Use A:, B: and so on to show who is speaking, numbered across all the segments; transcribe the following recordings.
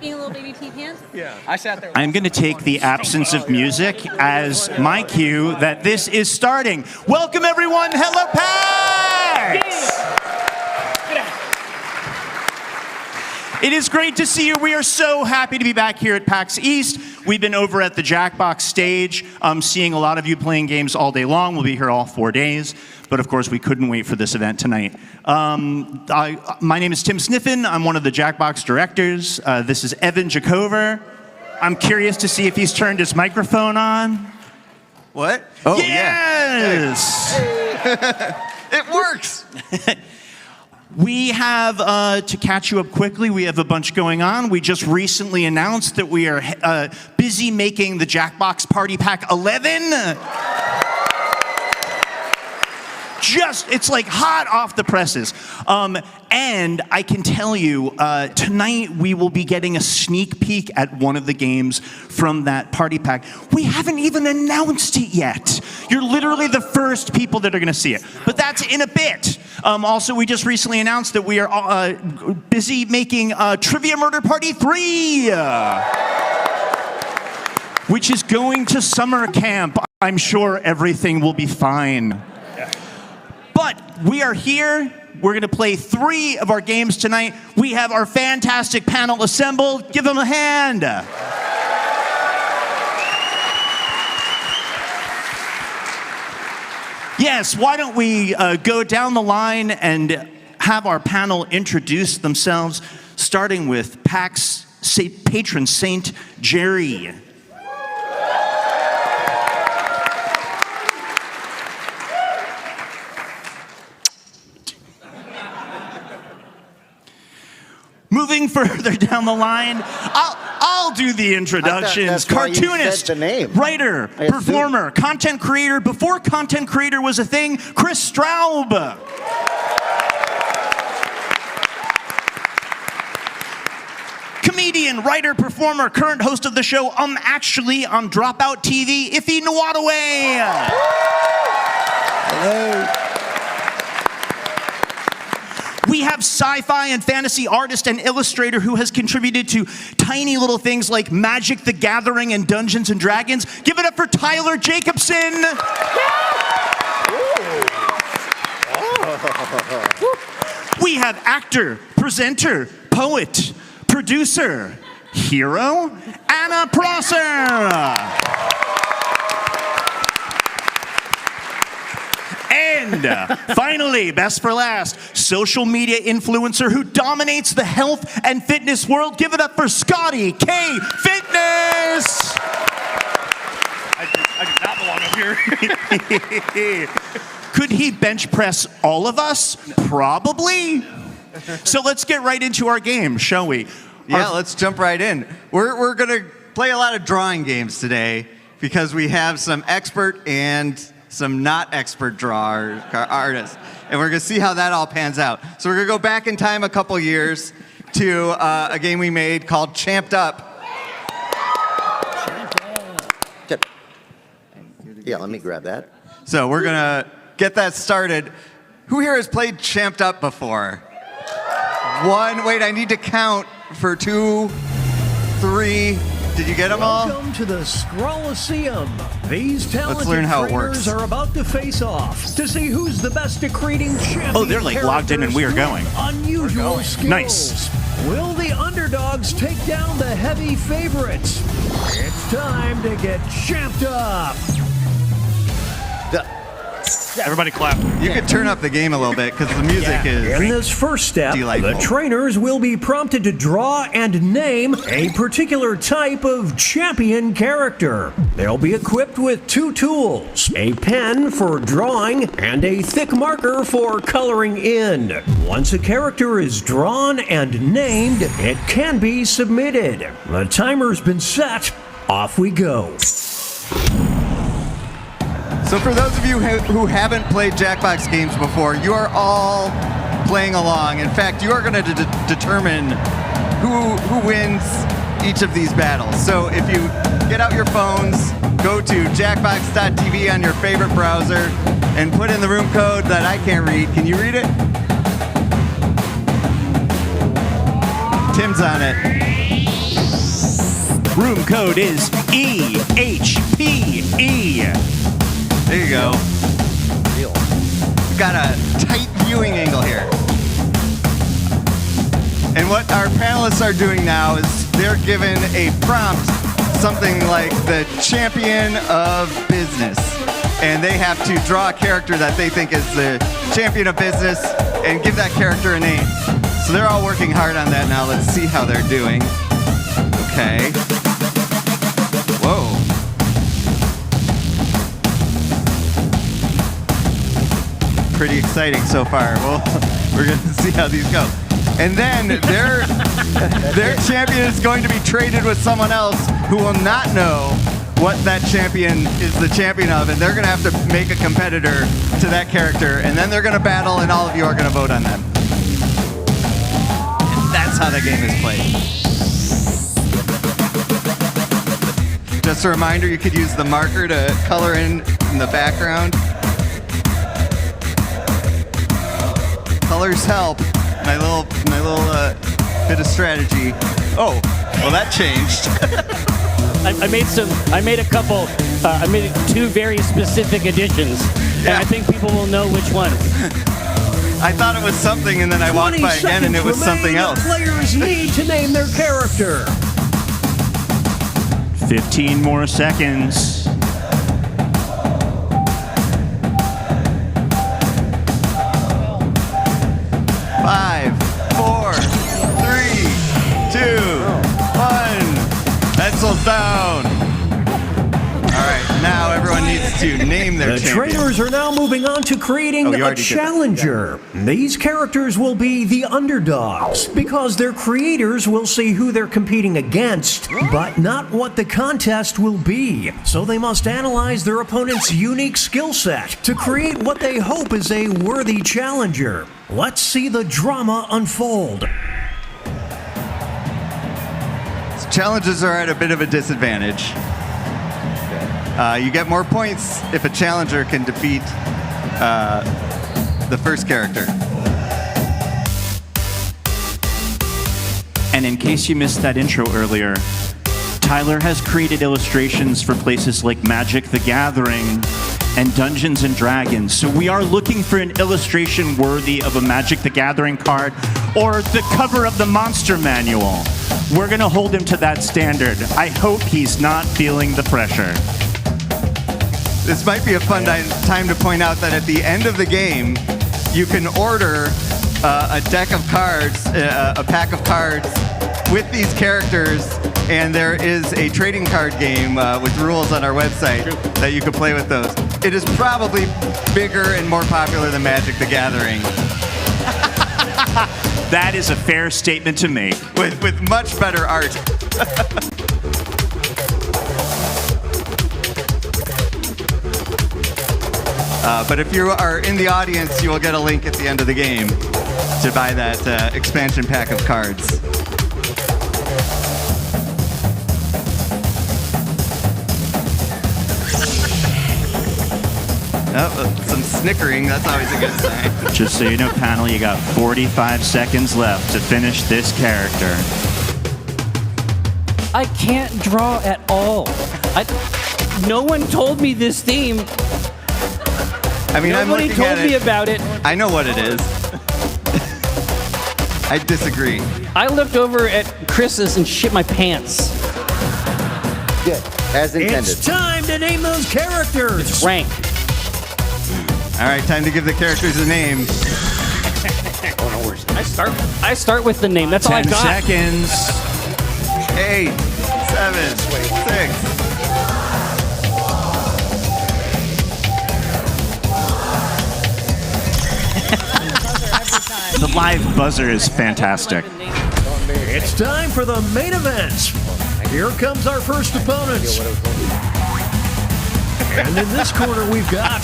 A: shaking a little baby pee pants?
B: Yeah. I sat there.
C: I'm going to take the absence of music as my cue that this is starting. Welcome, everyone. Hello, PAX! It is great to see you. We are so happy to be back here at PAX East. We've been over at the Jackbox stage, seeing a lot of you playing games all day long. We'll be here all 4 days. But of course, we couldn't wait for this event tonight. My name is Tim Sniffen. I'm one of the Jackbox directors. This is Evan Jacover. I'm curious to see if he's turned his microphone on.
B: What? Oh,
C: yes!
B: Yeah. Hey. It works!
C: We have, to catch you up quickly, we have a bunch going on. We just recently announced that we are busy making the Jackbox Party Pack 11. It's like hot off the presses. And I can tell you, tonight we will be getting a sneak peek at one of the games from that party pack. We haven't even announced it yet. You're literally the first people that are going to see it. But that's in a bit. Also, we just recently announced that we are busy making Trivia Murder Party 3, which is going to summer camp. I'm sure everything will be fine. But we are here. We're going to play 3 of our games tonight. We have our fantastic panel assembled. Give them a hand. Yes, why don't we go down the line and have our panel introduce themselves, starting with PAX patron saint Jerry. Moving further down the line, I'll do the introductions. Cartoonist, writer, performer, content creator. Before content creator was a thing, Chris Straub. Comedian, writer, performer, current host of the show Actually on Dropout TV, Iffy Nwadaway.
D: Hello.
C: We have sci-fi and fantasy artist and illustrator who has contributed to tiny little things like Magic the Gathering and Dungeons and Dragons. Give it up for Tyler Jacobson. We have actor, presenter, poet, producer, hero, Anna Prosser. And finally, best for last, social media influencer who dominates the health and fitness world. Give it up for Scotty K. Fitness!
B: I do not belong up here.
C: Could he bench press all of us? Probably. So let's get right into our game, shall we?
B: Yeah, let's jump right in. We're going to play a lot of drawing games today because we have some expert and some not expert artists. And we're going to see how that all pans out. So we're going to go back in time a couple years to a game we made called Champed Up.
D: Yeah, let me grab that.
B: So we're going to get that started. Who here has played Champed Up before? 1, wait, I need to count for 2, 3. Did you get them all?
E: Welcome to the Scrollaceum. These talented
B: learn how it
E: trainers
B: works.
E: are about to face off to see who's the best at creating champion
C: Oh, they're like logged in and we are going.
E: Unusual skills.
C: Nice.
E: Will the underdogs take down the heavy favorites? It's time to get champed up.
C: Everybody clap.
B: You could turn up the game a little bit because the music is
E: In this first step,
B: delightful.
E: the trainers will be prompted to draw and name a particular type of champion character. They'll be equipped with 2 tools, a pen for drawing and a thick marker for coloring in. Once a character is drawn and named, it can be submitted. The timer's been set. Off we go.
B: So for those of you who haven't played Jackbox games before, you are all playing along. In fact, you are going to determine who wins each of these battles. So if you get out your phones, go to jackbox.tv on your favorite browser, and put in the room code that I can't read. Can you read it? Tim Tim's on it.
C: Room code is EHPE.
B: There you go. We've got a tight viewing angle here. And what our panelists are doing now is they're given a prompt, something like the champion of business. And they have to draw a character that they think is the champion of business and give that character a name. So they're all working hard on that now. Let's see how they're doing. Okay. Whoa. Pretty exciting so far. Well, we're going to see how these go. And then their champion is going to be traded with someone else who will not know what that champion is the champion of, and they're going to have to make a competitor to that character, and then they're going to battle, and all of you are going to vote on them. And that's how the game is played. Just a reminder, you could use the marker to color in the background. Colors help. My little bit of strategy. Oh, well that changed.
A: I made two very specific additions, and I think people will know which one.
B: I thought it was something, and then I walked by again, and it was something else.
E: Players need to name their character.
C: 15 more seconds.
B: 5, 4, 3, 2, 1. Pencils down. All right, now everyone needs to name their
E: The
B: champion.
E: trainers are now moving on to creating
B: Oh, you
E: a
B: already did that.
E: challenger. These characters will be the underdogs because their creators will see who they're competing against, but not what the contest will be. So they must analyze their opponent's unique skill set to create what they hope is a worthy challenger. Let's see the drama unfold.
B: Challenges are at a bit of a disadvantage. You get more points if a challenger can defeat the first character.
C: And in case you missed that intro earlier, Tyler has created illustrations for places like Magic the Gathering and Dungeons and Dragons. So we are looking for an illustration worthy of a Magic the Gathering card or the cover of the Monster Manual. We're going to hold him to that standard. I hope he's not feeling the pressure.
B: This might be a fun time to point out that at the end of the game, you can order a deck of cards, a pack of cards with these characters, and there is a trading card game with rules on our website that you can play with those. It is probably bigger and more popular than Magic the Gathering.
C: That is a fair statement to make.
B: With much better art. But if you are in the audience, you will get a link at the end of the game to buy that expansion pack of cards. Oh, some snickering, that's always a good sign.
C: Just so you know, panel, you got 45 seconds left to finish this character.
A: I can't draw at all. No one told me this theme.
B: I mean, I'm
A: Nobody
B: looking at
A: told me
B: it.
A: about it.
B: I know what it is. I disagree.
A: I looked over at Chris's and shit my pants.
D: Good, as intended.
E: It's time to name those characters.
A: Rank.
B: All right, time to give the characters a name.
A: I start with the name. That's all I
C: 10
A: got.
C: seconds.
B: 8, 7, 6.
C: The live buzzer is fantastic.
E: It's time for the main event. Here comes our first opponent. And in this corner, we've got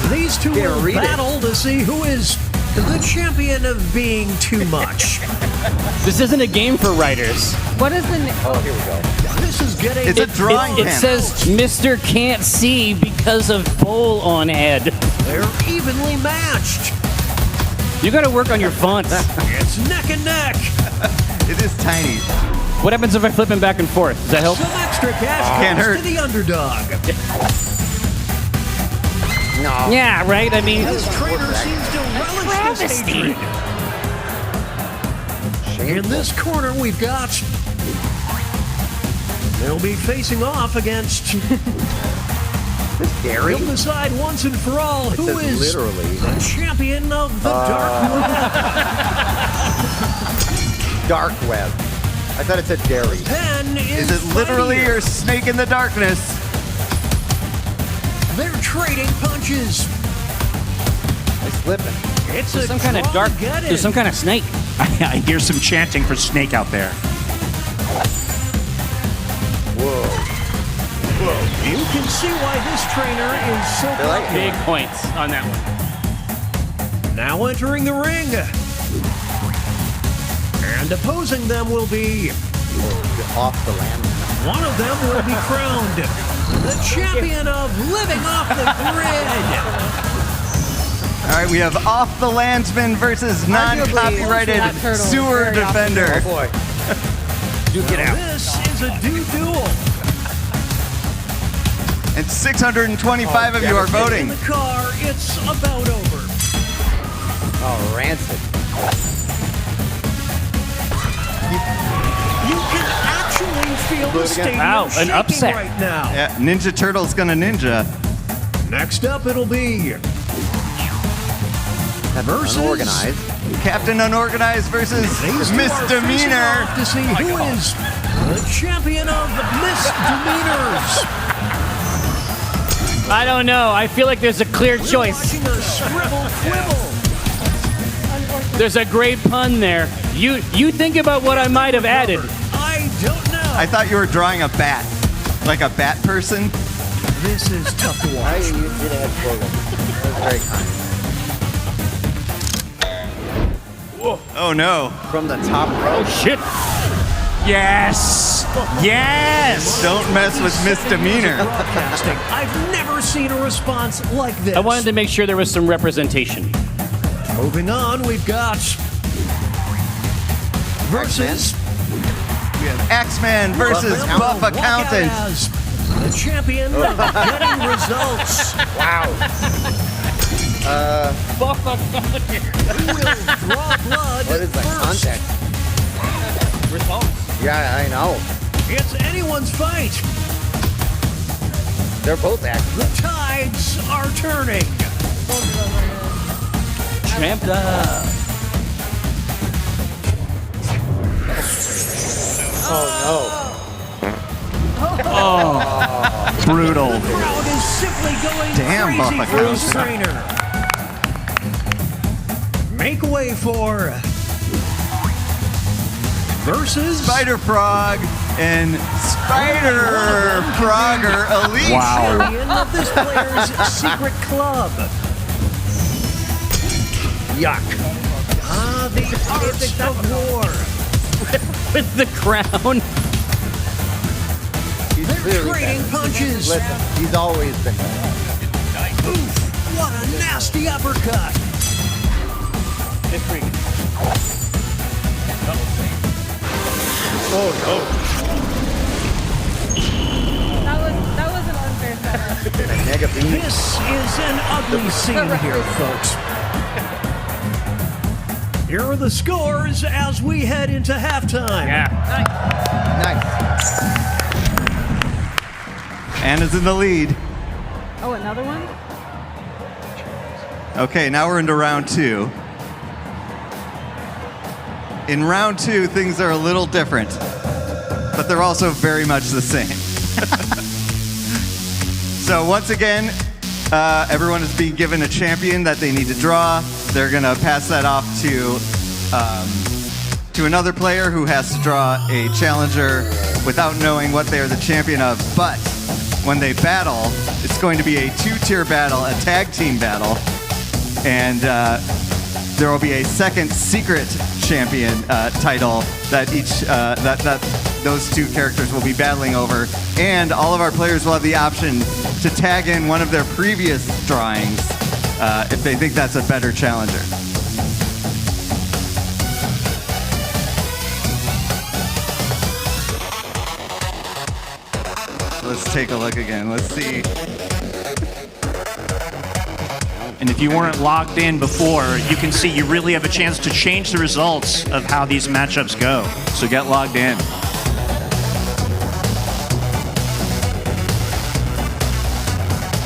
E: these two will battle to see who is the champion of being too much.
A: This isn't a game for writers.
F: What is the name?
D: Oh, here we go.
E: This is getting.
B: It's a drawing
A: It
B: panel.
A: says Mr. Can't See because of bowl on head.
E: They're evenly matched.
A: You gotta work on your fonts.
E: It's neck and neck.
B: It is tiny.
A: What happens if I flip him back and forth? Does that help?
E: Some extra cash
B: Can't
E: goes
B: hurt.
E: to the underdog.
D: No.
A: Yeah, right? I mean,
E: This trainer seems to relish this hatred. In this corner, we've got... They'll be facing off against...
D: Gary?
E: They'll decide once and for all who
D: says
E: is
D: literally.
E: the champion of the dark web.
D: Dark web. I thought it said dairy.
E: Pen
B: Is it literally
E: fighting.
B: your snake in the darkness?
E: They're trading punches.
D: I'm slipping.
E: It's
A: there's
E: a
A: some kind of
E: draw
A: dark,
E: to get
A: there's
E: it.
A: some kind of snake.
C: I hear some chanting for Snake out there.
D: Whoa.
E: You can see why this trainer is so
D: They're like
A: Big points on that one.
E: Now entering the ring. And opposing them will be...
D: Off the land.
E: One of them will be crowned the champion of living off the grid.
B: All right, we have Off the Landsman versus non-copyrighted
F: that turtle
B: sewer
F: very often.
B: defender.
D: Oh boy.
E: This is a duel.
B: And 625 of you are
E: In
B: voting.
E: the car, it's about over.
D: Oh, rancid.
E: You can actually feel
D: Do
E: the
D: it again.
E: stadium
A: Wow, an
E: shaking
A: upset.
E: right now.
B: Yeah, Ninja Turtle's gonna ninja.
E: Next up, it'll be versus
D: Unorganized.
B: Captain Unorganized versus
E: these two are facing
B: Misdemeanor.
E: off to see who is the champion of misdemeanors.
A: I don't know. I feel like there's a clear
E: We're
A: choice.
E: watching a scribble quibble.
A: There's a great pun there. You think about what I might have added.
E: I don't know.
B: I thought you were drawing a bat, like a bat person.
E: This is tough to
D: I
E: watch.
D: you did have program. That was very kind.
B: Oh no!
D: From the top row.
A: Shit.
C: Yes! Yes!
B: Don't mess with Misdemeanor.
E: Broadcasting. I've never seen a response like this.
A: I wanted to make sure there was some representation.
E: Moving on, we've got versus
B: We have X-Man versus Buff Accountant.
E: as the champion of getting results.
D: Wow.
E: Who will draw blood
D: What is the
E: first?
D: context? Yeah, I know.
E: It's anyone's fight.
D: They're both acting.
E: The tides are turning.
A: Tramped up.
C: Brutal.
E: The crowd is simply going
B: Damn,
E: crazy
B: Buff
E: for this
B: Accountant.
E: trainer. Make way for versus
B: Spider Frog and Spider Frogger Elite.
C: Wow.
E: champion of this player's secret club.
D: Yuck.
E: Ah, the art of war.
A: With the crown.
D: He's
E: They're
D: clearly
E: trading
D: better.
E: punches.
D: Listen, he's always been better.
E: Oof, what a nasty uppercut.
F: That was an unfair setup.
D: Mega beam.
E: This is an ugly scene here, folks. Here are the scores as we head into halftime.
A: Yeah.
D: Nice.
B: Anna's in the lead.
F: Oh, another one?
B: Okay, now we're into round two. In round two, things are a little different, but they're also very much the same. So once again, everyone is being given a champion that they need to draw. They're gonna pass that off to another player who has to draw a challenger without knowing what they're the champion of. But when they battle, it's going to be a two-tier battle, a tag team battle, and there will be a second secret champion title that those two characters will be battling over, and all of our players will have the option to tag in one of their previous drawings if they think that's a better challenger. take a look again. Let's see.
C: And if you weren't logged in before, you can see you really have a chance to change the results of how these matchups go.
B: So get logged in.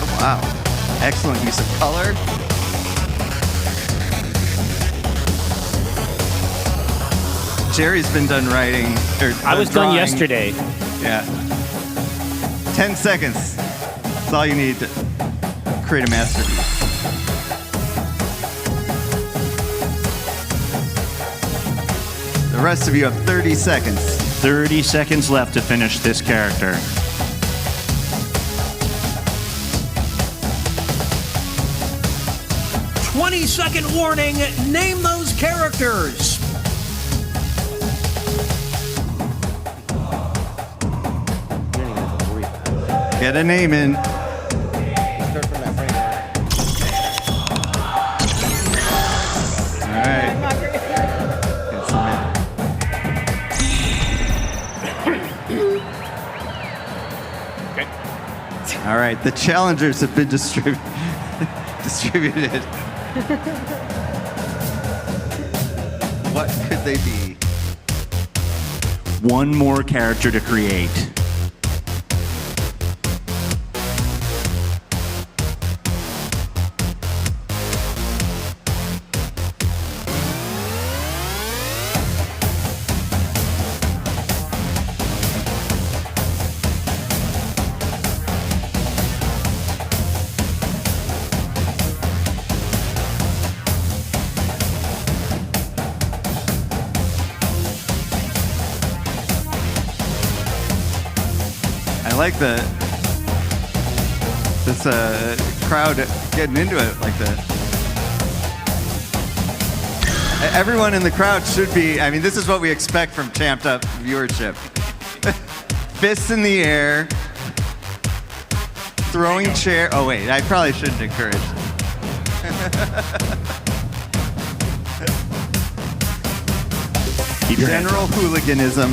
B: Oh, wow. Excellent use of color. Jerry's been done writing.
A: I was done
B: drawing.
A: yesterday.
B: Yeah. 10 seconds. That's all you need to create a masterpiece. The rest of you have 30 seconds.
C: 30 seconds left to finish this character.
E: Second warning, name those characters.
B: Get a name in.
D: Start from that frame.
B: All right.
F: I'm not great.
B: All right, the challengers have been distributed. What could they be?
C: One more character to create.
B: I like this crowd getting into it like that. Everyone in the crowd should be, I mean, this is what we expect from Champed Up viewership. Fists in the air, throwing chair. Oh wait, I probably shouldn't encourage. General hooliganism.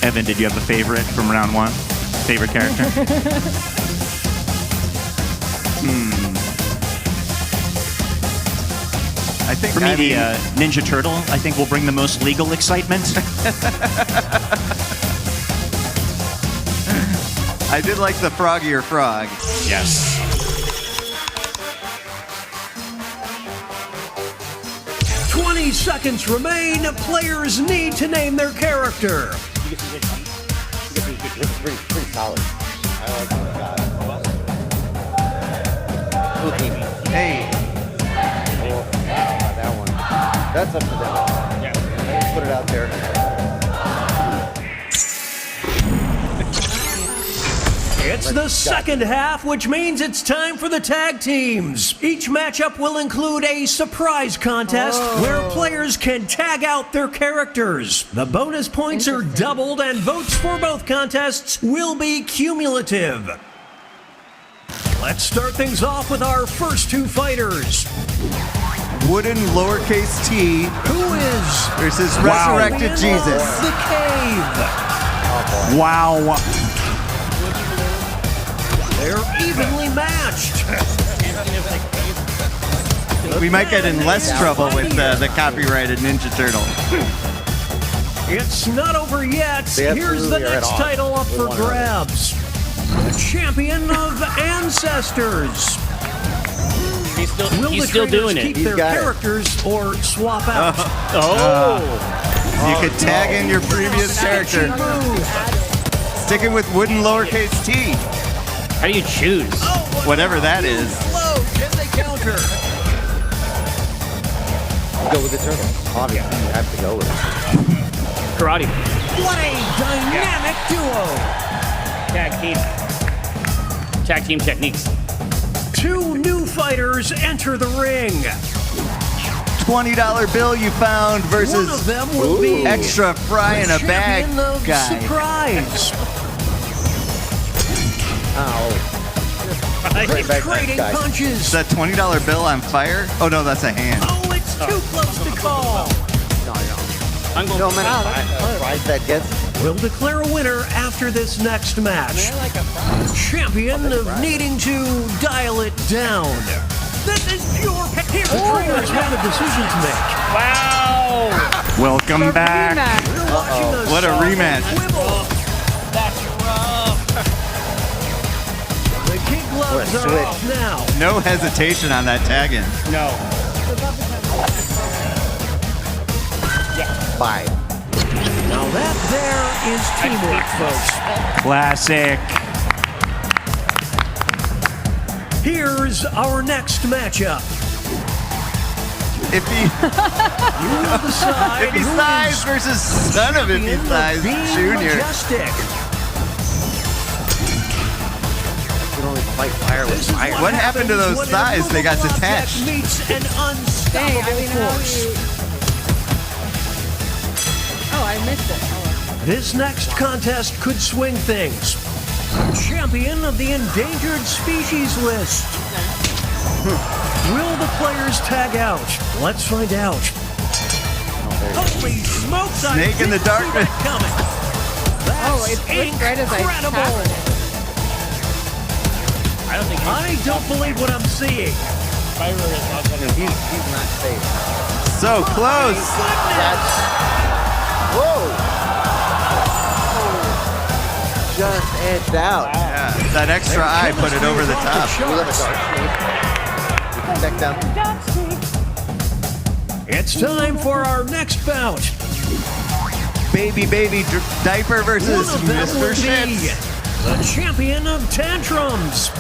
C: Evan, did you have a favorite from round one? Favorite character?
B: I think
C: For me, the Ninja Turtle, I think, will bring the most legal excitement.
B: I did like the Froggier Frog.
C: Yes.
E: Seconds remain. Players need to name their character.
D: Pretty solid. I like that.
B: Hey,
D: Oh, that one. That's up to them. Yeah. Let's put it out there.
E: It's the second half, which means it's time for the tag teams. Each matchup will include a surprise contest where players can tag out their characters. The bonus points are doubled, and votes for both contests will be cumulative. Let's start things off with our first two fighters.
B: wooden lowercase t
E: Who is
B: versus
C: Wow.
B: resurrected Jesus.
E: the cave?
C: Wow.
E: They're evenly matched.
B: We might get in less trouble with the copyrighted Ninja Turtle.
E: It's not over yet.
D: They
E: Here's the
D: absolutely are
E: next
D: at odds
E: title up
D: with
E: for
D: one another.
E: grabs. The champion of ancestors.
A: He's
E: Will
A: still
E: the traders
A: doing
E: keep
A: it.
E: their
D: got it.
E: characters or swap out?
A: Oh.
B: You could tag in your previous character. Sticking with wooden lowercase t,
A: How do you choose?
B: whatever that is.
E: Low. Can they counter?
D: Go with the turtle. Obviously, you have to go with it.
A: Karate.
E: What a dynamic duo.
A: Tag team techniques.
E: Two new fighters enter the ring.
B: $20 bill you found
E: One of
B: versus
E: them will be
B: extra fry in a bag
E: champion of
B: guy.
E: surprise.
D: Ow.
E: They're
D: back
E: trading
D: next guy.
E: punches.
B: Is that $20 bill on fire? Oh no, that's a hand.
E: Oh, it's too close to call.
D: No, no.
A: I'm going
D: No, man, prize that gets.
E: We'll declare a winner after this next match. The champion of needing to dial it down. This is pure. Here, the trainers have a decision to make.
A: Wow.
C: Welcome back.
F: Rematch.
E: We're watching a
B: What a
E: solid
B: rematch.
E: quibble.
A: That's rough.
E: The kid gloves
D: What a
E: are
D: switch.
E: off now.
B: No hesitation on that tagging.
A: No.
D: 5.
E: Now that there is teamwork, folks.
C: Classic.
E: Here's our next matchup.
B: If he
E: You will decide
B: if he
E: who
B: size
E: is
B: versus son of if he
E: champion of
B: size
E: being
B: junior.
E: majestic.
D: You can only fight fire with
E: This is
D: fire.
B: What happened to
E: happens
B: those
E: when an
B: thighs? They got
E: immovable object
B: detached.
E: Meets an
F: Dang, I
E: unstoppable
F: mean, how
E: force.
F: do you... Oh, I missed it. Oh.
E: This next contest could swing things. Champion of the endangered species list. Will the players tag out? Let's find out. Holy smokes! I
B: Snake in the
E: didn't see
B: darkness.
E: that coming. That's
F: Oh, it switched right as I
E: incredible.
F: tapped it.
A: I don't think
E: I don't believe what I'm seeing.
A: Fire is outside.
D: He's not safe.
B: So close.
E: Goodness.
D: Whoa! Just edged out.
B: Yeah, that extra eye put it over the top.
D: We love a dark snake. We can check down.
E: It's time for our next bout.
B: Baby diaper versus
E: One of them
B: Mr.
E: will be
B: Shits.
E: the champion of tantrums.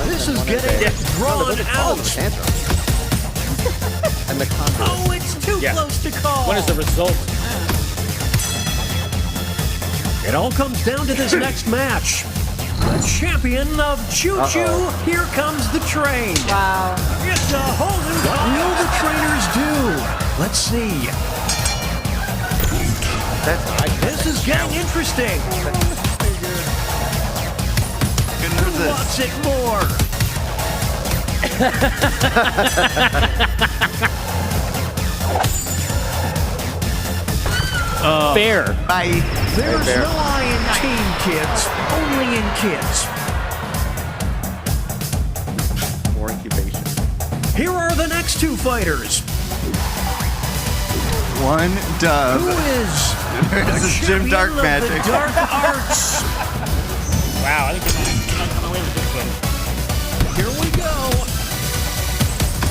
E: This is getting drawn out.
D: And the contour.
E: Oh, it's too
A: Yeah.
E: close to call.
A: What is the result?
E: It all comes down to this next match. The champion of choo-choo, here comes the train.
F: Wow.
E: It's a whole new. What will the trainers do? Let's see. This is getting interesting.
B: Couldn't resist.
E: Wants it more.
A: Fair.
B: Bye.
E: There's
D: there.
E: no I in team, kids. Only in kids.
D: More incubation.
E: Here are the next two fighters.
B: One dove.
E: Who is
B: This is Jim
E: champion
B: Dark
E: of the
B: Magic.
E: Dark arts?
A: Wow, I think you're not coming away with this one.
E: Here we go.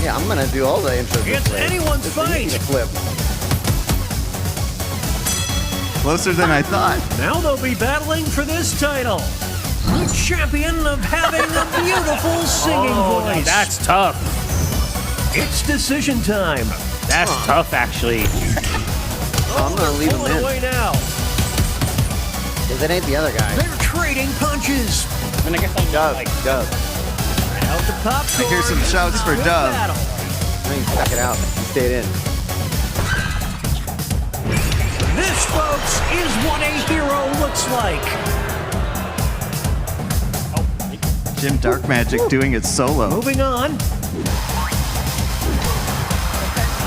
D: Yeah, I'm gonna do all the intros.
E: It's
D: this way.
E: anyone's
D: This is easy
E: fight.
D: to flip.
B: Closer than I thought.
E: Now they'll be battling for this title. The champion of having a beautiful singing
A: Oh, now
E: voice.
A: that's tough.
E: It's decision time.
A: That's tough, actually.
D: I'm gonna leave him
E: Pulling
D: in.
E: away now.
D: Because it ain't the other guy.
E: They're trading punches.
A: I mean, I guess I'm
D: Dove,
A: like,
D: Dove.
E: Out the popcorn.
B: I hear some shouts for
E: Good
B: Dove.
E: battle.
D: I mean, check it out. He stayed in.
E: This, folks, is what a hero looks like.
B: Jim Dark Magic doing it solo.
E: Moving on.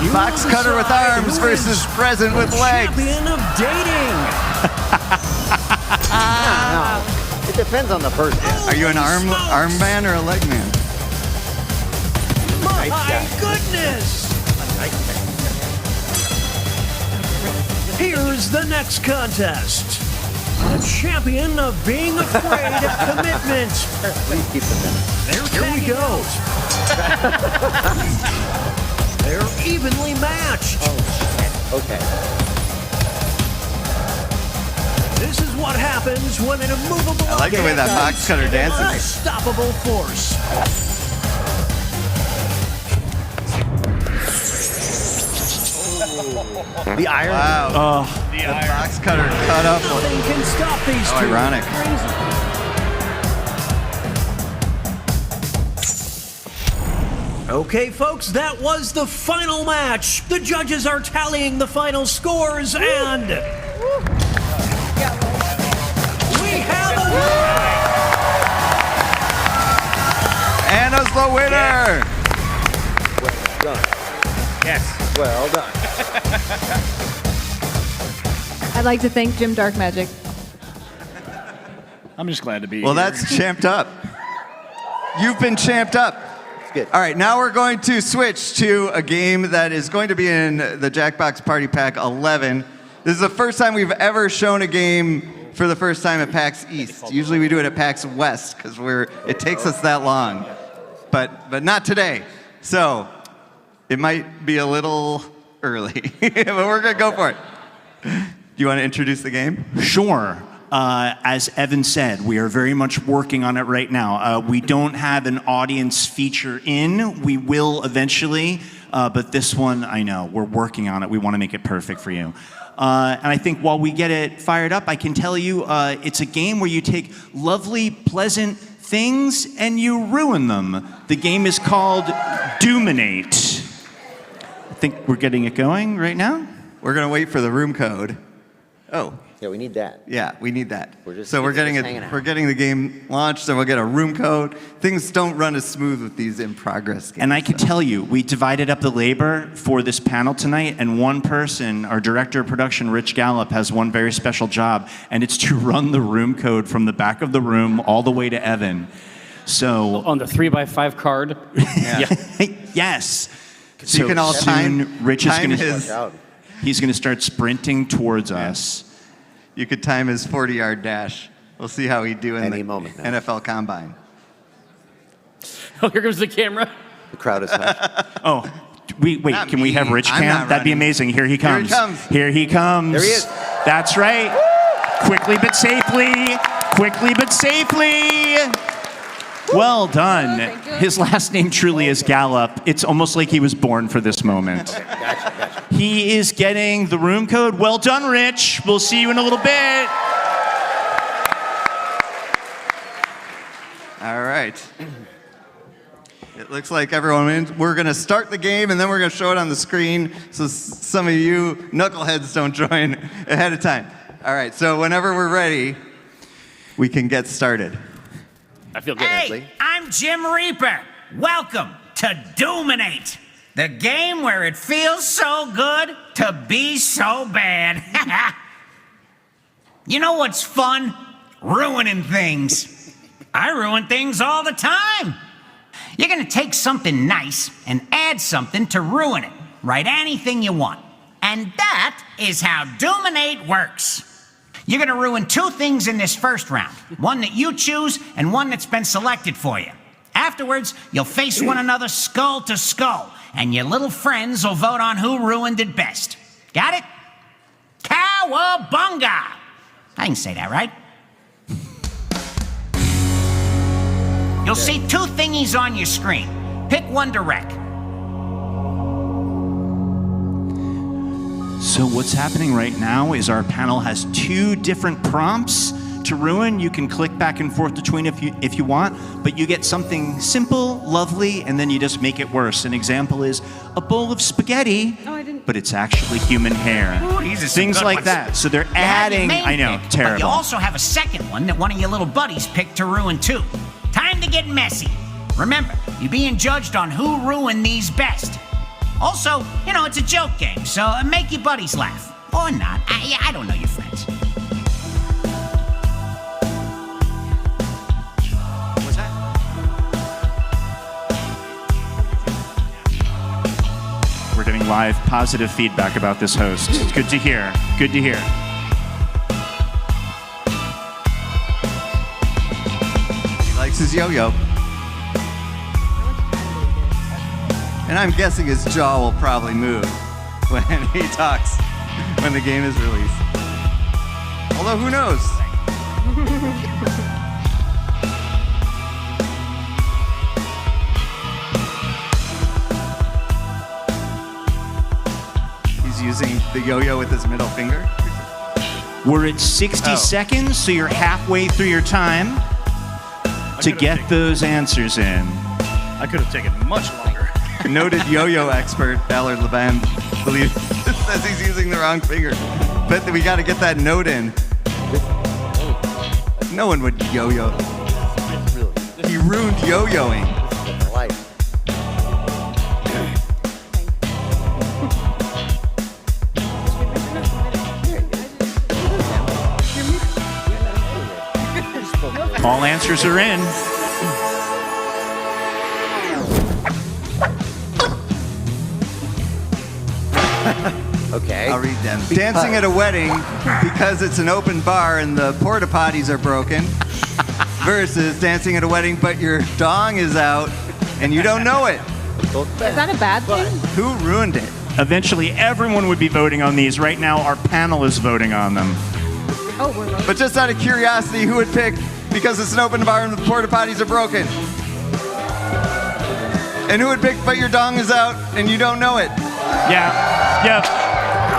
E: You
B: Box
E: will
B: cutter with
E: decide
B: arms
E: who
B: versus
E: is
B: present with legs.
E: champion of dating.
D: No, it depends on the person.
B: Are you an arm man or a leg man?
E: My
D: guy.
E: goodness! Here's the next contest. The champion of being afraid of commitment.
D: Please keep them in.
E: Here we go. They're evenly matched.
D: Okay.
E: This is what happens when an immovable
B: I like the way that
E: object
B: box cutter
E: meets an
B: dances.
E: unstoppable force.
D: The iron.
B: Wow. The box cutter cut up.
E: Nothing can stop these
B: How
E: two.
B: ironic.
E: Okay, folks, that was the final match. The judges are tallying the final scores, and we have a winner!
B: a winner.
D: Well done.
A: Yes.
D: Well done.
F: I'd like to thank Jim Dark Magic.
A: I'm just glad to be
B: Well,
A: here.
B: that's champed up. You've been champed up.
D: It's good.
B: All right, now we're going to switch to a game that is going to be in the Jackbox Party Pack 11. This is the first time we've ever shown a game for the first time at PAX East. Usually we do it at PAX West because it takes us that long, but not today. So it might be a little early, but we're gonna go for it. Do you want to introduce the game?
C: Sure. As Evan said, we are very much working on it right now. We don't have an audience feature in. We will eventually, but this one, I know, we're working on it. We want to make it perfect for you. And I think while we get it fired up, I can tell you it's a game where you take lovely, pleasant things and you ruin them. The game is called Doominate. I think we're getting it going right now.
B: We're gonna wait for the room code. Oh.
D: Yeah, we need that.
B: Yeah, we need that.
D: We're just
B: getting
D: hanging out.
B: we're getting the game launched, and we'll get a room code. Things don't run as smooth with these in progress games.
C: And I can tell you, we divided up the labor for this panel tonight, and one person, our director of production, Rich Gallup, has one very special job, and it's to run the room code from the back of the room all the way to Evan. So,
A: on the 3x5 card.
C: yes.
B: So you can all time
C: Rich is
B: time
C: going
B: his-
C: to he's going to start sprinting towards us.
B: You could time his 40-yard dash. We'll see how he do in
D: Any
B: the
D: moment now.
B: NFL Combine.
A: Oh, here comes the camera.
D: The crowd is hushed.
C: Oh, wait,
B: Not
C: can we
B: me.
C: have Rich
B: I'm
C: Camp?
B: not
C: That'd be
B: running.
C: amazing. Here he comes.
B: Here he comes.
C: Here he comes.
D: There he is.
C: That's right. Quickly but safely. Quickly but safely. Well done.
F: thank you.
C: His last name truly is Gallup. It's almost like he was born for this moment.
D: Gotcha.
C: He is getting the room code. Well done, Rich. We'll see you in a little bit.
B: All right. It looks like everyone wins. We're going to start the game, and then we're going to show it on the screen so some of you knuckleheads don't join ahead of time. All right, so whenever we're ready, we can get started.
A: I feel good.
G: Hey, I'm Jim Reaper. Welcome to Doominate, the game where it feels so good to be so bad. You know what's fun? Ruining things. I ruin things all the time. You're gonna take something nice and add something to ruin it. Write anything you want. And that is how Doominate works. You're gonna ruin two things in this first round. One that you choose and one that's been selected for you. Afterwards, you'll face one another skull to skull, and your little friends will vote on who ruined it best. Got it? Cowabunga! I can say that, right? You'll see two thingies on your screen. Pick one to wreck.
C: So what's happening right now is our panel has two different prompts to ruin. You can click back and forth between if you want, but you get something simple, lovely, and then you just make it worse. An example is a bowl of spaghetti,
F: Oh, I didn't-
C: but it's actually human hair.
G: Ooh, these are some
C: Things
G: good
C: like
G: ones.
C: that. So they're
G: You have your
C: adding,
G: main
C: I know,
G: pick,
C: terrible.
G: But you also have a second one that one of your little buddies picked to ruin too. Time to get messy. Remember, you're being judged on who ruined these best. Also, you know, it's a joke game, so make your buddies laugh. Or not. I don't know your friends. What's that?
C: We're getting live positive feedback about this host. It's good to hear. Good to hear.
B: He likes his yo-yo. And I'm guessing his jaw will probably move when he talks, when the game is released. Although, who knows? He's using the yo-yo with his middle finger.
C: We're at 60
B: Oh.
C: seconds, so you're halfway through your time to get those answers in.
H: I could have taken much longer.
B: Noted yo-yo expert Ballard Leban believes says he's using the wrong finger. But we got to get that note in. No one would yo-yo.
D: Really,
B: He ruined yo-yoing.
D: life.
C: All answers are in.
D: Okay.
B: I'll read them. Dancing at a wedding because it's an open bar and the porta potties are broken. Versus dancing at a wedding but your dong is out and you don't know it.
F: Is that a bad thing?
B: Who ruined it?
C: Eventually, everyone would be voting on these. Right now, our panel is voting on them.
F: Oh, we're voting.
B: But just out of curiosity, who would pick because it's an open bar and the porta potties are broken? And who would pick but your dong is out and you don't know it?
C: Yeah. Yep.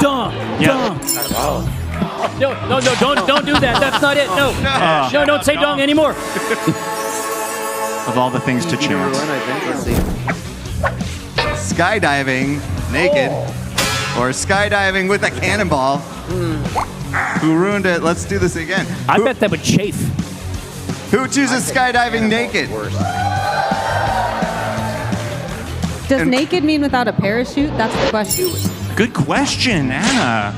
A: Dong.
C: Yeah.
A: Dong. No, don't do that. That's not it. No, don't say dong anymore.
C: Of all the things to
D: Number
C: chance.
D: one, I think. Let's see.
B: Skydiving naked or skydiving with a cannonball. Who ruined it? Let's do this again.
A: I bet that would chafe.
B: Who chooses skydiving naked?
D: Worse.
F: Does naked mean without a parachute? That's the question.
C: Good question, Anna.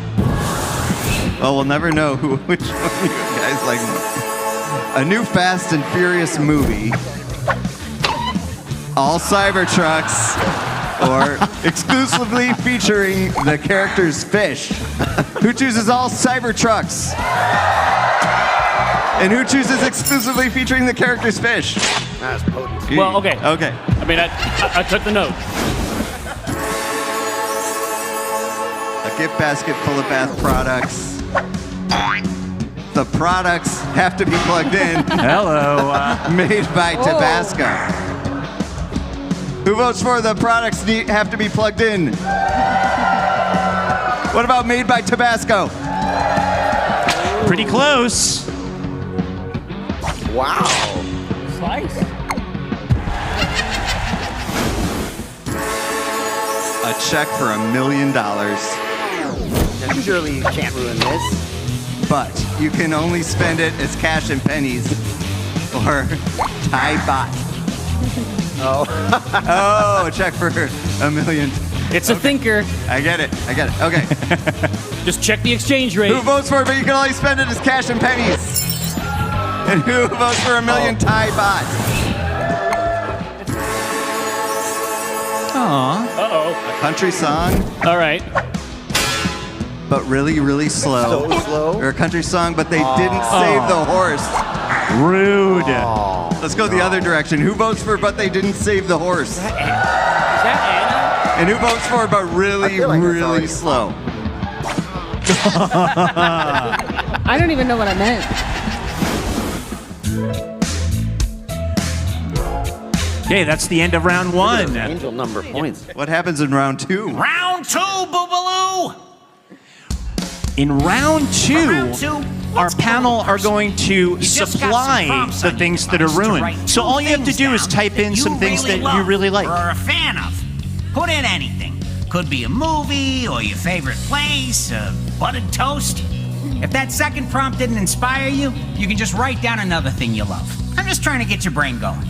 B: Well, we'll never know which one you guys like more. A new Fast and Furious movie. All Cybertrucks. Or exclusively featuring the character's fish. Who chooses all Cybertrucks? And who chooses exclusively featuring the character's fish?
D: That's potent.
A: Well, okay.
B: Okay.
A: I mean, I took the note.
B: A gift basket full of bath products. The products have to be plugged in.
C: Hello.
B: Made by Tabasco. Who votes for the products have to be plugged in? What about made by Tabasco?
C: Pretty close.
D: Wow.
A: Slice.
B: A check for $1 million.
D: Now, surely you can't ruin this.
B: But you can only spend it as cash and pennies or Thai baht. Oh, a check for $1 million.
A: It's a thinker.
B: I get it. Okay.
A: Just check the exchange rate.
B: Who votes for it, but you can only spend it as cash and pennies? And who votes for $1 million Thai baht?
C: Aw.
A: Uh-oh.
B: A country song,
A: All right.
B: but really, really slow.
D: So slow.
B: Or a country song, but they didn't save the horse.
C: Rude.
B: Let's go the other direction. Who votes for but they didn't save the horse?
A: Is that
B: And who votes for but really,
D: feel like that's
B: really
D: already-
B: slow?
F: I don't even know what I meant.
C: Okay, that's the end of round one.
D: Angel number points.
B: What happens in round two?
G: Round two, Boobaloo.
C: In round two,
G: Round two,
C: our
G: let's
C: panel
G: go.
C: are going to
G: You just got some
C: supply
G: prompts
C: the
G: on
C: things
G: your
C: that are
G: device to
C: ruined.
G: write
C: So
G: two
C: all you have to
G: things
C: do is
G: down
C: type in
G: that
C: some
G: you
C: things that
G: really
C: you
G: love
C: really like.
G: or are a fan of. Put in anything. Could be a movie or your favorite place, buttered toast. If that second prompt didn't inspire you, you can just write down another thing you love. I'm just trying to get your brain going.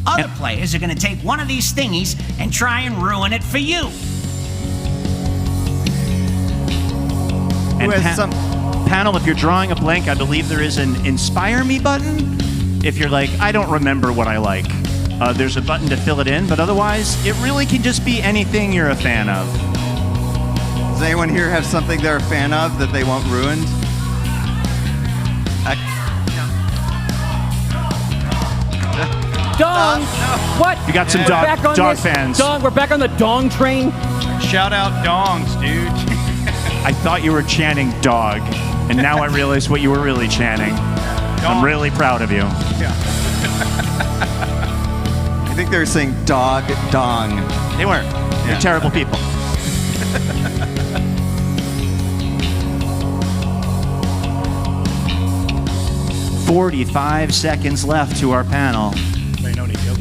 G: Other players are going to take one of these thingies and try and ruin it for you.
C: And
B: Who has some?
C: panel, if you're drawing a blank, I believe there is an inspire me button. If you're like, I don't remember what I like, there's a button to fill it in, but otherwise, it really can just be anything you're a fan of.
B: Does anyone here have something they're a fan of that they want ruined?
A: Dong. What?
C: You got some
A: We're
C: dog-
A: back on
C: dog
A: this
C: fans.
A: Dong. We're back on the dong train.
H: Shout out dongs, dude.
C: I thought you were chanting dog, and now I realize what you were really chanting. I'm really proud of you.
B: I think they were saying dog dong.
C: They weren't. They're terrible people. "45 seconds left to our panel.
H: Anybody know any jokes?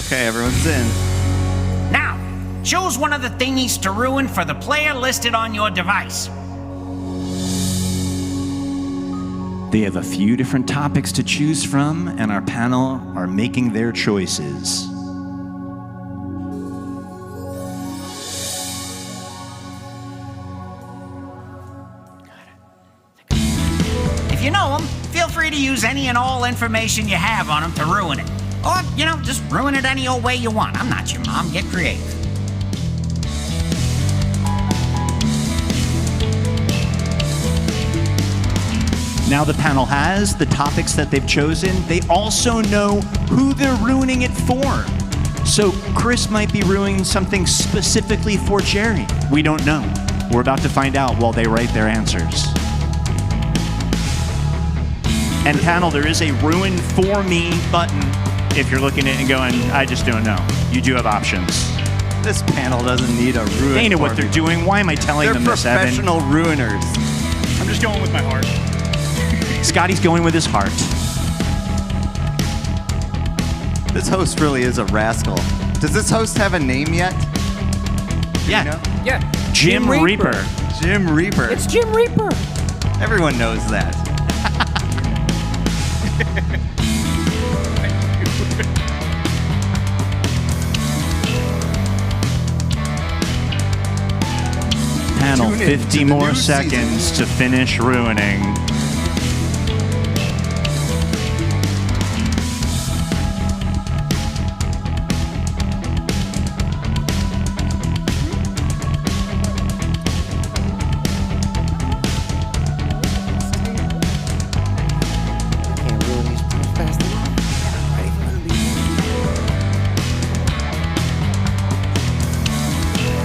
B: Okay, everyone's in.
G: Now, choose one of the thingies to ruin for the player listed on your device.
C: They have a few different topics to choose from, and our panel are making their choices.
G: to use any and all information you have on them to ruin it. Or, just ruin it any old way you want. I'm not your mom. Get creative.
C: Now the panel has the topics that they've chosen. They also know who they're ruining it for. So Chris might be ruining something specifically for Jerry. We don't know. We're about to find out while they write their answers. And panel, there is a ruin for me button if you're looking at it and going, I just don't know. You do have options.
B: This panel doesn't need a ruin.
C: They know
B: for
C: what they're
B: me.
C: doing. Why am I telling them this,
B: They're
C: Evan?
B: professional ruiners.
H: I'm just going with my heart.
C: Scotty's going with his heart.
B: This host really is a rascal. Does this host have a name yet?
C: Yeah.
B: You know?
A: Yeah.
C: Jim Reaper.
B: Jim Reaper.
A: It's Jim Reaper.
B: Everyone knows that.
C: Panel,
B: Tune in
C: 50
B: to the
C: more
B: new
C: seconds to finish ruining.
D: Can't ruin these fast enough. Ready for the beat.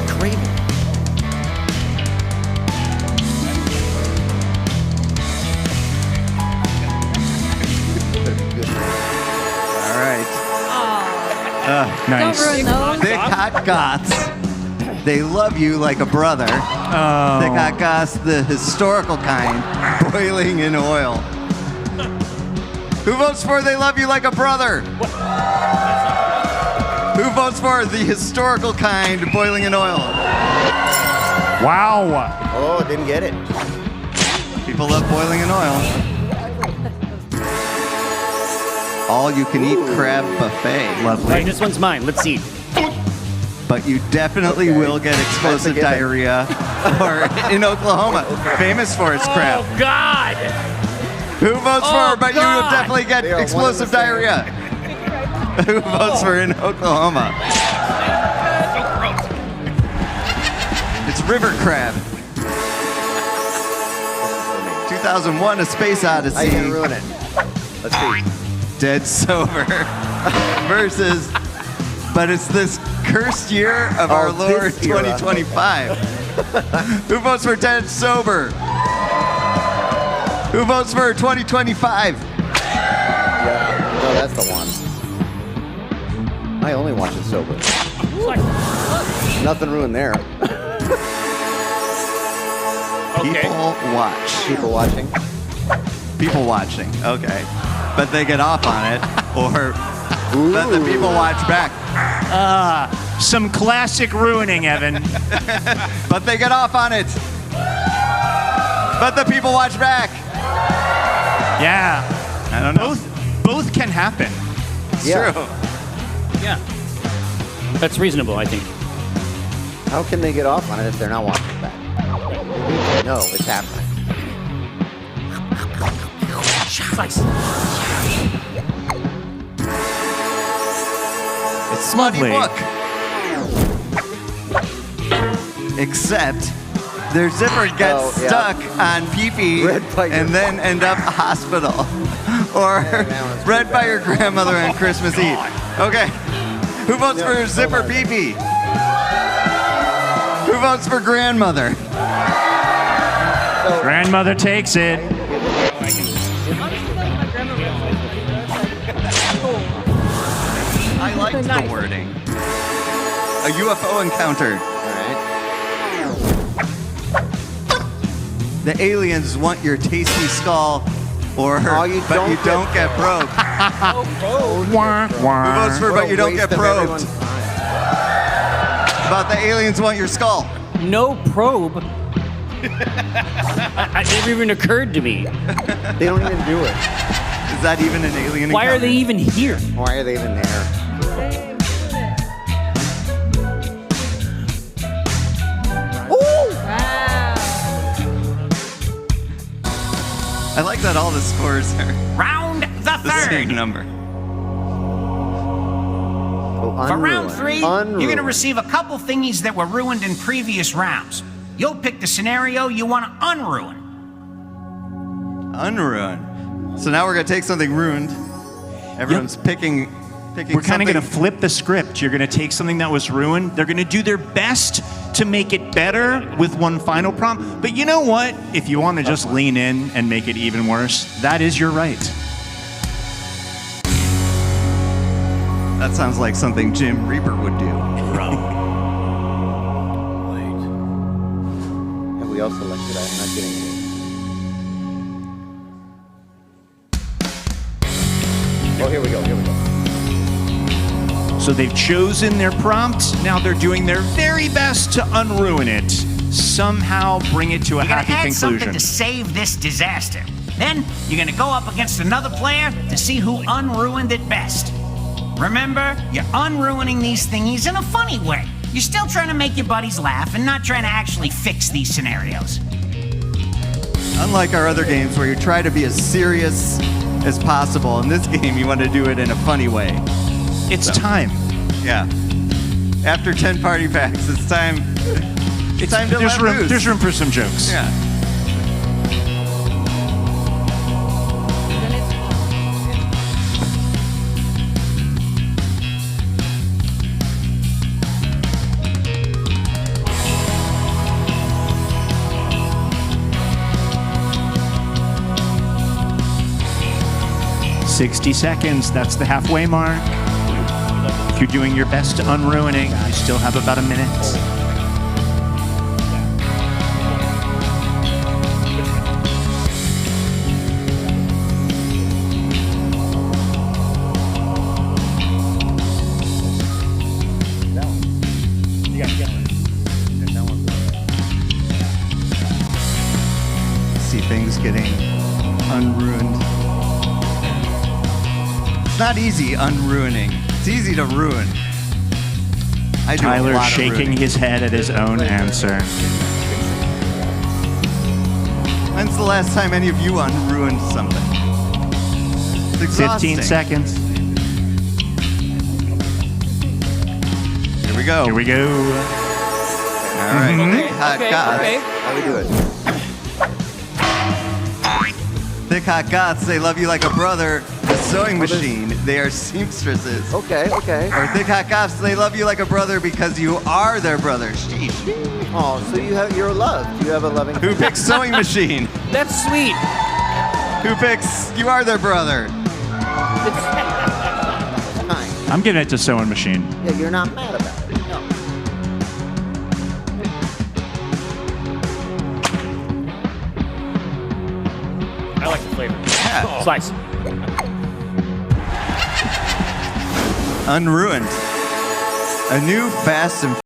D: Craven.
B: All right.
C: Nice.
F: Don't ruin those.
B: Thick Hot Goths. They love you like a brother. Thick Hot Goths, the historical kind, boiling in oil. Who votes for They Love You Like a Brother? Who votes for the historical kind, boiling in oil?
C: Wow.
D: Oh, didn't get it.
B: People love boiling in oil. All you can eat crab buffet.
A: All right,
C: Lovely.
A: this one's mine. Let's see.
B: But you definitely will get explosive
D: That's a given.
B: diarrhea. Or in Oklahoma, famous for its crab.
A: Oh, God.
B: Who votes
A: Oh,
B: for, but you will
A: God.
B: definitely get
D: They are one
B: explosive
D: and the same.
B: diarrhea? Who votes for in Oklahoma? It's river crab. 2001, A Space
D: I can
B: Odyssey.
D: ruin it. Let's see.
B: Dead Sober versus, but it's this cursed year of our
D: Oh,
B: Lord
D: this era.
B: 2025. Who votes for Dead Sober? Who votes for 2025?
D: Yeah, no, that's the one. I only watch it sober. Nothing ruined there.
B: People watch.
D: People watching.
B: People watching. Okay. But they get off on it, or let the people watch back.
C: Some classic ruining, Evan.
B: But they get off on it. But the people watch back.
C: Yeah.
B: I don't know.
C: Both can happen.
B: It's
D: Yeah.
B: true.
A: Yeah. That's reasonable, I think.
D: How can they get off on it if they're not watching back? No, it's happening.
B: It's Smutty
C: Lovely.
B: Book. Except their zipper gets
D: Oh, yeah.
B: stuck on pee-pee
D: Read by your
B: and then end up hospital. Or
D: that one's
B: read
D: pretty
B: by your grandmother on Christmas Eve. Okay. Who votes
D: Yeah,
B: for
D: hold
B: zipper
D: on.
B: pee-pee? Who votes for grandmother?
C: Grandmother takes it.
B: I liked the wording. A UFO encounter.
D: All right.
B: The aliens want your tasty skull, or
D: Oh, you
B: but
D: don't
B: you
D: get
B: don't get probed.
C: Wah,
B: Who
C: wah.
B: votes for
D: What
B: but
D: a
B: you don't
D: waste
B: get
D: of
B: probed?
D: everyone's time.
B: But the aliens want your skull.
A: No probe. It never even occurred to me.
D: They don't even do it.
B: Is that even an alien
A: Why are
B: encounter?
A: they even here?
D: Why are they even there?
F: Wow.
B: I like that all the scores are
G: Round the
B: the same
G: third.
B: number.
D: Oh,
G: For round
D: unruined.
G: 3, you're going to receive a couple thingies that were ruined in previous rounds. You'll pick the scenario you want to unruin.
B: Unruin. So now we're gonna take something ruined. Everyone's picking
C: We're kind of going to
B: something.
C: flip the script. You're going to take something that was ruined. They're going to do their best to make it better with one final prompt. But you know what? If you want to just lean in and make it even worse, that is your right.
B: That sounds like something Jim Reaper would do.
D: Have we all selected? I'm not getting it. Oh, here we go. Here we go.
C: So they've chosen their prompt. Now they're doing their very best to unruin it. Somehow bring it to a
G: You're going
C: happy
G: to add something
C: conclusion.
G: to save this disaster. Then you're going to go up against another player to see who unruined it best. Remember, you're unruining these thingies in a funny way. You're still trying to make your buddies laugh and not trying to actually fix these scenarios.
B: Unlike our other games where you try to be as serious as possible, in this game you want to do it in a funny way.
C: It's time.
B: Yeah. After 10 party packs, it's time. It's time to
C: there's
B: let
C: room.
B: loose.
C: There's room for some jokes.
B: Yeah.
C: $60 seconds. That's the halfway mark. If you're doing your best to unruining, you still have about a minute.
B: See things getting unruined. It's not easy unruining. It's easy to ruin. I do a
C: Tyler's
B: lot of
C: shaking
B: ruining.
C: his head at his own answer.
B: When's the last time any of you unruined something? It's exhausting.
C: 15 seconds.
B: Here we go.
C: Here we go.
B: All right. Thick hot goths.
D: How we do it?
B: Thick hot goths. They love you like a brother. The sewing machine. They are seamstresses.
D: Okay, okay.
B: Or thick hot goths. They love you like a brother because you are their brother. Sheesh.
D: Oh, so you're loved. You have a loving.
B: Who picks sewing machine?
A: That's sweet.
B: Who picks you are their brother?
D: kind?
C: I'm giving it to Sewing Machine.
D: Yeah, you're not mad about it. No.
A: I like the flavor.
B: Yeah.
A: Slice.
B: Unruined. A new Fast and